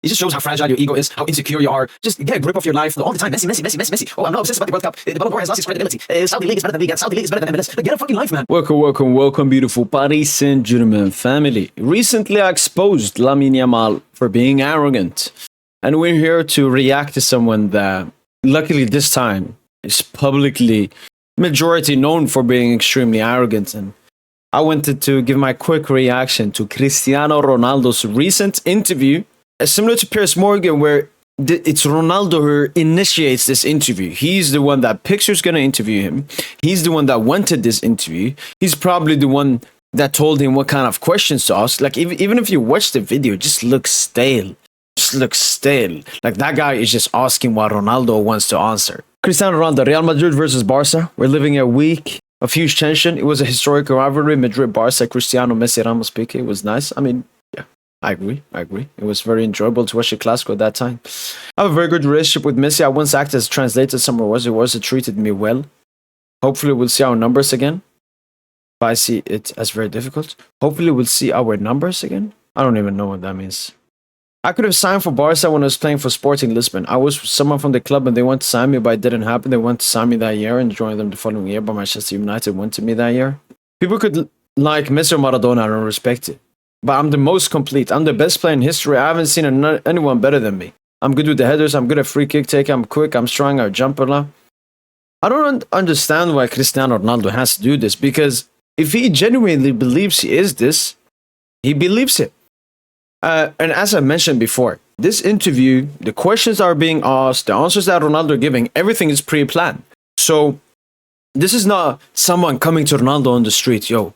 It just shows how fragile your ego is, how insecure you are. Just get a grip of your life all the time. Messi, Messi, Messi, Messi, Messi. Oh, I'm not obsessed about the World Cup. The Ballon d'Or has lost its credibility. Saudi League is better than Liga. Saudi League is better than MLS. Like, get a fucking life, man. Welcome, beautiful Paris Saint-Germain family. Recently, I exposed Lamine Yamal for being arrogant. And we're here to react to someone that, luckily this time, is publicly majority known for being extremely arrogant. And I wanted to give my quick reaction to Cristiano Ronaldo's recent interview, similar to Piers Morgan, where it's Ronaldo who initiates this interview. He's the one that picks who's going to interview him. He's the one that wanted this interview. He's probably the one that told him what kind of questions to ask. Like, even if you watch the video, it just looks stale. Like, that guy is just asking what Ronaldo wants to answer. Cristiano Ronaldo, Real Madrid versus Barca. We're living a week of huge tension. It was a historic rivalry. Madrid, Barca, Cristiano, Messi, Ramos, Piqué. It was nice. I mean, yeah, I agree. It was very enjoyable to watch the Clasico at that time. I have a very good relationship with Messi. I once acted as translator somewhere. He treated me well. Hopefully, we'll see our numbers again. But I see it as very difficult. Hopefully, we'll see our numbers again. I don't even know what that means. I could have signed for Barca when I was playing for Sporting Lisbon. I was someone from the club and they wanted to sign me, but it didn't happen. They wanted to sign me that year and join them the following year, but Manchester United wanted me that year. People could like Messi or Maradona, I don't respect it. But I'm the most complete. I'm the best player in history. I haven't seen anyone better than me. I'm good with the headers. I'm good at free kick taking. I'm quick. I'm strong. I jump a lot. I don't understand why Cristiano Ronaldo has to do this, because if he genuinely believes he is this, he believes it. And as I mentioned before, this interview, the questions are being asked, the answers that Ronaldo are giving, everything is pre-planned. So this is not someone coming to Ronaldo on the street, yo,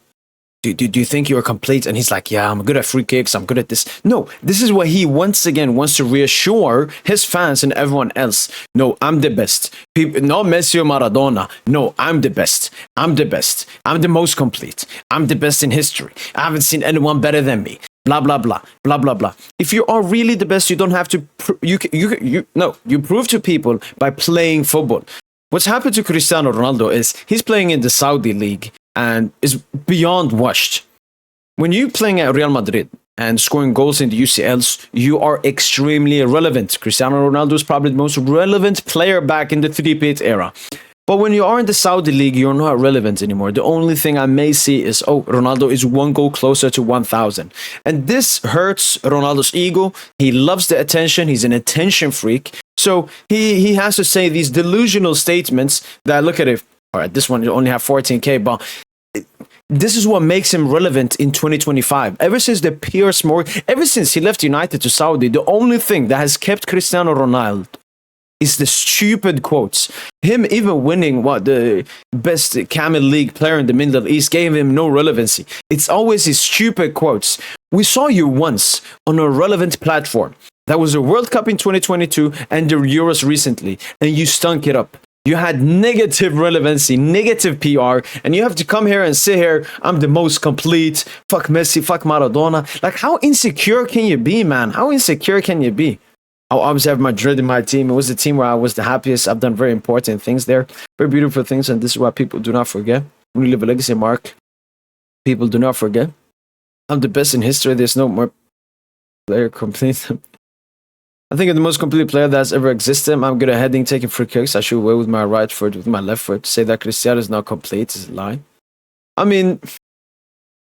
do you think you're complete? And he's like, yeah, I'm good at free kicks, I'm good at this. No, this is what he once again wants to reassure his fans and everyone else. No, I'm the best. Not Messi or Maradona. No, I'm the best. I'm the best. I'm the most complete. I'm the best in history. I haven't seen anyone better than me. Blah, blah, blah, blah, blah, blah. If you are really the best, you don't have to, you prove to people by playing football. What's happened to Cristiano Ronaldo is he's playing in the Saudi League and is beyond washed. When you're playing at Real Madrid and scoring goals in the UCLs, you are extremely irrelevant. Cristiano Ronaldo is probably the most relevant player back in the 3-pit era. But when you are in the Saudi League, you're not relevant anymore. The only thing I may see is, oh, Ronaldo is one goal closer to 1,000. And this hurts Ronaldo's ego. He loves the attention. He's an attention freak. So he has to say these delusional statements that, look at it, all right, this one you only have 14K, but this is what makes him relevant in 2025. Ever since ever since he left United to Saudi, the only thing that has kept Cristiano Ronaldo is the stupid quotes. Him even winning the best Camel League player in the Middle East gave him no relevancy. It's always his stupid quotes. We saw you once on a relevant platform. That was the World Cup in 2022 and the Euros recently, and you stunk it up. You had negative relevancy, negative PR, and you have to come here and sit here, I'm the most complete, fuck Messi, fuck Maradona. Like, how insecure can you be, man? How insecure can you be? I obviously have Madrid in my team. It was the team where I was the happiest. I've done very important things there. Very beautiful things. And this is what people do not forget. When you leave a legacy mark, people do not forget. I'm the best in history. There's no more player complete. I think I'm the most complete player that's ever existed. I'm good at heading, taking free kicks. I shoot away with my right foot, with my left foot. To say that Cristiano is not complete is a lie. I mean,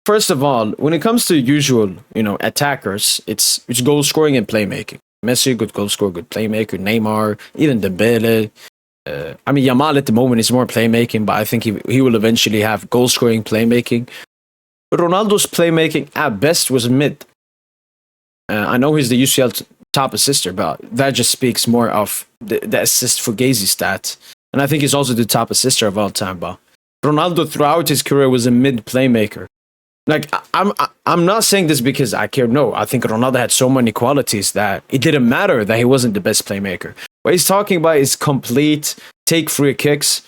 first of all, when it comes to usual, attackers, it's goal scoring and playmaking. Messi, good goal scorer, good playmaker. Neymar, even Dembele. Yamal at the moment is more playmaking, but I think he will eventually have goal scoring, playmaking. Ronaldo's playmaking at best was mid. I know he's the UCL top assister, but that just speaks more of the assist for Fugazi stat. And I think he's also the top assister of all time. But Ronaldo throughout his career was a mid playmaker. Like, I'm not saying this because I care. No, I think Ronaldo had so many qualities that it didn't matter that he wasn't the best playmaker. What he's talking about is complete, take free kicks.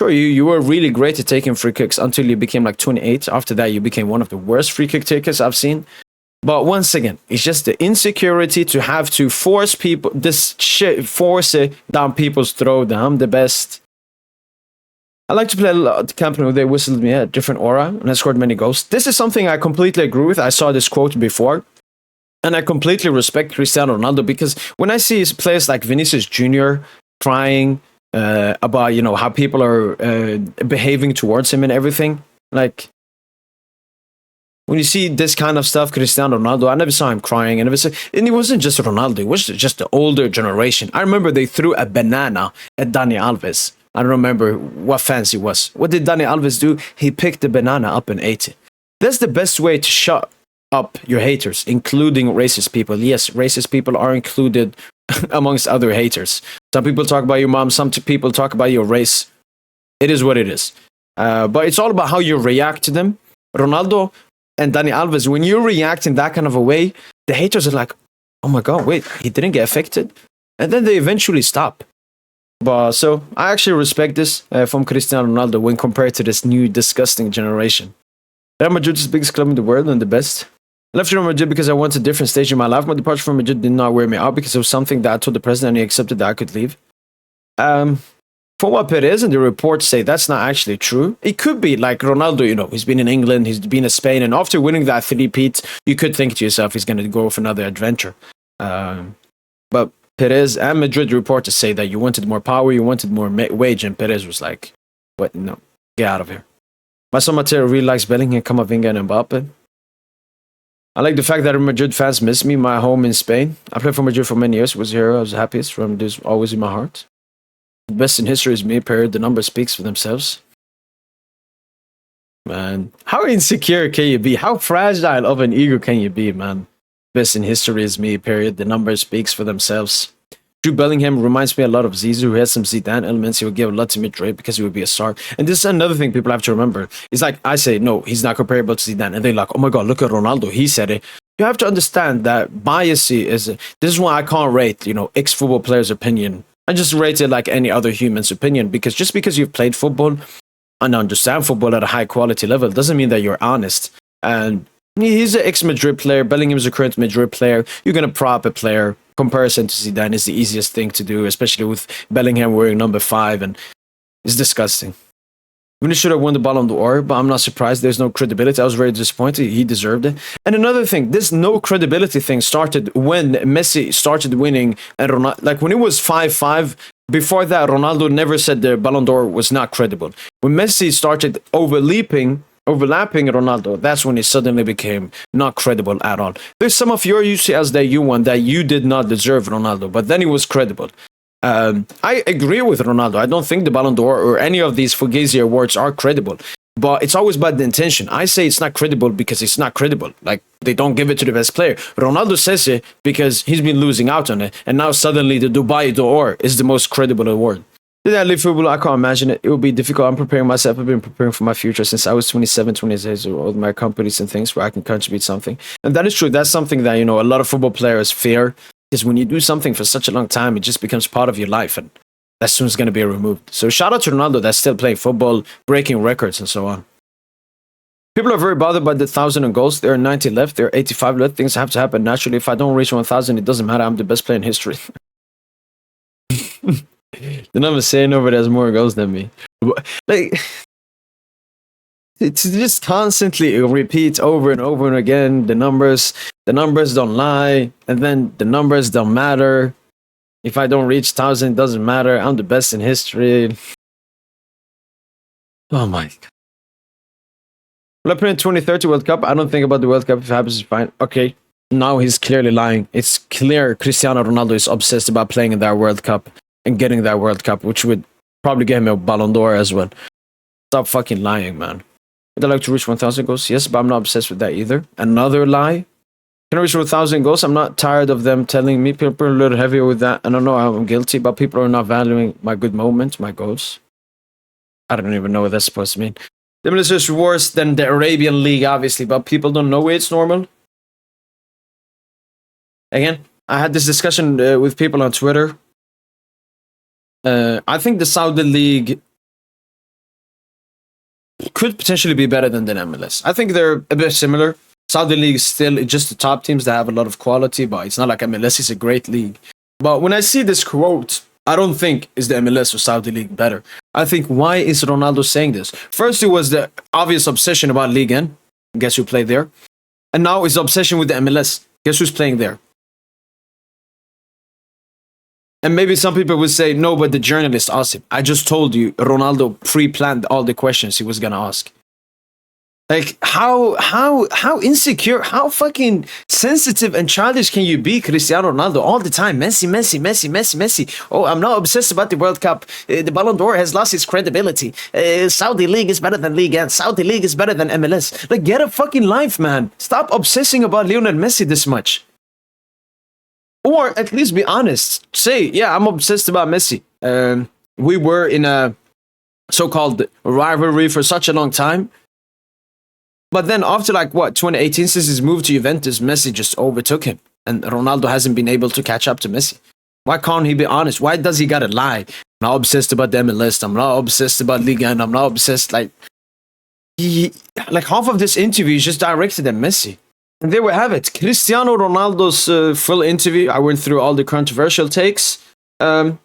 Sure, you were really great at taking free kicks until you became like 28. After that, you became one of the worst free kick takers I've seen. But once again, it's just the insecurity to have to force people, this shit, force it down people's throat that I'm the best. I like to play the company where they whistled me a different aura, and I scored many goals. This is something I completely agree with. I saw this quote before. And I completely respect Cristiano Ronaldo because when I see players like Vinicius Jr. crying about, you know, how people are behaving towards him and everything, like, when you see this kind of stuff, Cristiano Ronaldo, I never saw him crying. And it wasn't just Ronaldo, it was just the older generation. I remember they threw a banana at Dani Alves. I don't remember what fans he was. What did Dani Alves do? He picked the banana up and ate it. That's the best way to shut up your haters, including racist people. Yes, racist people are included amongst other haters. Some people talk about your mom, some people talk about your race. It is what it is. But it's all about how you react to them. Ronaldo and Dani Alves, when you react in that kind of a way, the haters are like, oh my God, wait, he didn't get affected? And then they eventually stop. But so I actually respect this from Cristiano Ronaldo when compared to this new disgusting generation. Real Madrid is the biggest club in the world and the best. I left Real Madrid because I went to a different stage in my life. My departure from Madrid did not wear me out because it was something that I told the president and he accepted that I could leave. For what Perez and the reports say, that's not actually true. It could be like Ronaldo, you know, he's been in England, he's been in Spain, and after winning that three-peat, you could think to yourself he's going to go for another adventure. But Perez and Madrid reporters say that you wanted more power, you wanted more wage, and Perez was like, what? No, get out of here. My son Mateo really likes Bellingham, Camavinga, and Mbappe. I like the fact that Madrid fans miss me, my home in Spain. I played for Madrid for many years, was here, I was the happiest, from this always in my heart. The best in history is me, period. The numbers speaks for themselves. Man, how insecure can you be? How fragile of an ego can you be, man? Best in history is me, period. The numbers speaks for themselves. Jude Bellingham reminds me a lot of Zizou, who has some Zidane elements. He would give a lot to Madrid because he would be a star. And this is another thing people have to remember. It's like I say, no, he's not comparable to Zidane. And they're like, oh my God, look at Ronaldo. He said it. You have to understand that bias is, this is why I can't rate, you know, ex-football players' opinion. I just rate it like any other human's opinion, because just because you've played football and understand football at a high quality level doesn't mean that you're honest. And he's an ex-Madrid player. Bellingham is a current Madrid player. You're going to prop a player. Comparison to Zidane is the easiest thing to do, especially with Bellingham wearing number 5, and it's disgusting. Really should have won the Ballon d'Or, but I'm not surprised. There's no credibility. I was very disappointed. He deserved it. And another thing, this no credibility thing started when Messi started winning, and Ronaldo, like when it was 5-5. Before that, Ronaldo never said the Ballon d'Or was not credible. When Messi started overlapping Ronaldo, that's when it suddenly became not credible at all. There's some of your UCLs that you won that you did not deserve Ronaldo, but then it was credible. I agree with Ronaldo. I don't think the Ballon d'Or or any of these Fugazi awards are credible, but it's always about the intention. I say it's not credible because it's not credible. Like, they don't give it to the best player. Ronaldo says it because he's been losing out on it, and now suddenly the Dubai d'Or is the most credible award. Did I live football? I can't imagine it. It would be difficult. I'm preparing myself. I've been preparing for my future since I was 27, 28 years old. My companies and things where I can contribute something. And that is true. That's something that, you know, a lot of football players fear. Because when you do something for such a long time, it just becomes part of your life. And that soon is going to be removed. So shout out to Ronaldo that's still playing football, breaking records and so on. People are very bothered by the 1,000 goals. There are 90 left. There are 85 left. Things have to happen naturally. If I don't reach 1,000, it doesn't matter. I'm the best player in history. The number saying over there has more goals than me. Like, it's just constantly repeats over and over and again. The numbers don't lie, and then the numbers don't matter. If I don't reach 1,000, it doesn't matter. I'm the best in history. Oh my God. Will I play in 2030 World Cup? I don't think about the World Cup. If it happens, it's fine. Okay. Now he's clearly lying. It's clear Cristiano Ronaldo is obsessed about playing in that World Cup and getting that World Cup, which would probably get him a Ballon d'Or as well. Stop fucking lying, man. Would I like to reach 1,000 goals? Yes, but I'm not obsessed with that either. Another lie. Can I reach 1,000 goals? I'm not tired of them telling me. People are a little heavier with that. I don't know, I'm guilty, but people are not valuing my good moments, my goals. I don't even know what that's supposed to mean. The MLS is worse than the Arabian League, obviously, but people don't know it's normal. Again, I had this discussion with people on Twitter. I think the Saudi League could potentially be better than the MLS. I think they're a bit similar. Saudi League is still just the top teams that have a lot of quality, but it's not like MLS is a great league. But when I see this quote, I don't think is the MLS or Saudi League better. I think, why is Ronaldo saying this? First, it was the obvious obsession about Ligue 1. Guess who played there? And now it's obsession with the MLS. Guess who's playing there? And maybe some people would say, no, but the journalist asked him. I just told you, Ronaldo pre-planned all the questions he was gonna ask. Like, how insecure, how fucking sensitive and childish can you be, Cristiano Ronaldo, all the time? Messi, Messi, Messi, Messi, Messi. Oh, I'm not obsessed about the World Cup. The Ballon d'Or has lost its credibility. Saudi League is better than Ligue 1. Saudi League is better than MLS. Like, get a fucking life, man. Stop obsessing about Lionel Messi this much. Or at least be honest. Say, yeah, I'm obsessed about Messi. We were in a so-called rivalry for such a long time. But then after 2018, since his move to Juventus, Messi just overtook him. And Ronaldo hasn't been able to catch up to Messi. Why can't he be honest? Why does he gotta lie? I'm not obsessed about the MLS. I'm not obsessed about Ligue 1. I'm not obsessed. Half of this interview is just directed at Messi. And there we have it. Cristiano Ronaldo's full interview. I went through all the controversial takes. Look,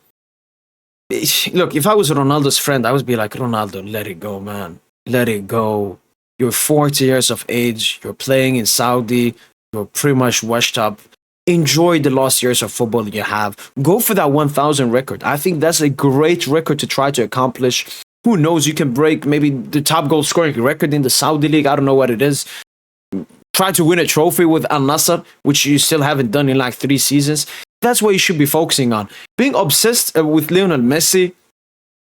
if I was Ronaldo's friend, I would be like, Ronaldo, let it go, man. Let it go. You're 40 years of age. You're playing in Saudi. You're pretty much washed up. Enjoy the last years of football you have. Go for that 1,000 record. I think that's a great record to try to accomplish. Who knows? You can break maybe the top goal scoring record in the Saudi League. I don't know what it is. Try to win a trophy with Al Nassr, which you still haven't done in 3 seasons. That's what you should be focusing on. Being obsessed with Lionel Messi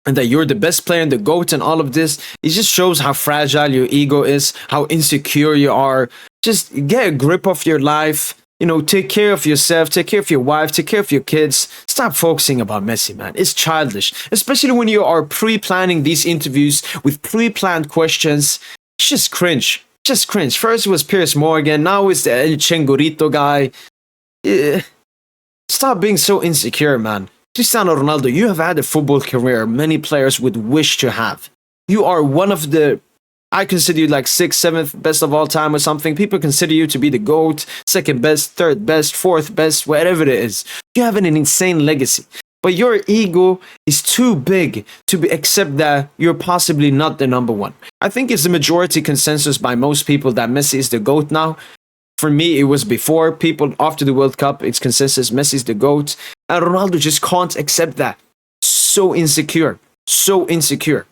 and that you're the best player in the GOAT and all of this, it just shows how fragile your ego is, how insecure you are. Just get a grip of your life. Take care of yourself, take care of your wife, take care of your kids. Stop focusing about Messi, man. It's childish. Especially when you are pre-planning these interviews with pre-planned questions. It's just cringe. Just cringe. First it was Piers Morgan, now it's the El Chengorito guy. Stop being so insecure, man. Cristiano Ronaldo, you have had a football career many players would wish to have. You are one of the, I consider you 6th, 7th best of all time or something. People consider you to be the GOAT, 2nd best, 3rd best, 4th best, whatever it is. You have an insane legacy. But your ego is too big to accept that you're possibly not the number one. I think it's the majority consensus by most people that Messi is the GOAT now. For me, it was before. People after the World Cup, it's consensus Messi's the GOAT. And Ronaldo just can't accept that. So insecure. So insecure.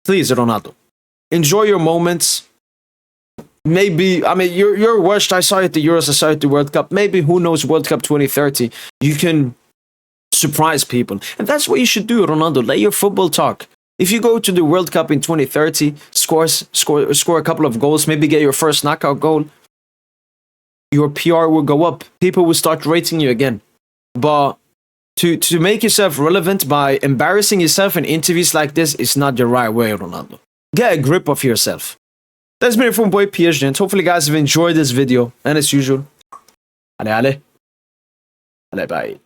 Please, Ronaldo, enjoy your moments. Maybe, you're washed. I saw it at the Euros, I saw it at the World Cup. Maybe, who knows, World Cup 2030. You can surprise people. And that's what you should do, Ronaldo. Let your football talk. If you go to the World Cup in 2030, score a couple of goals, maybe get your first knockout goal, your PR will go up. People will start rating you again. But to make yourself relevant by embarrassing yourself in interviews like this is not the right way, Ronaldo. Get a grip of yourself. That's been it from boy PSG. Hopefully, guys have enjoyed this video. And as usual, allez, bye.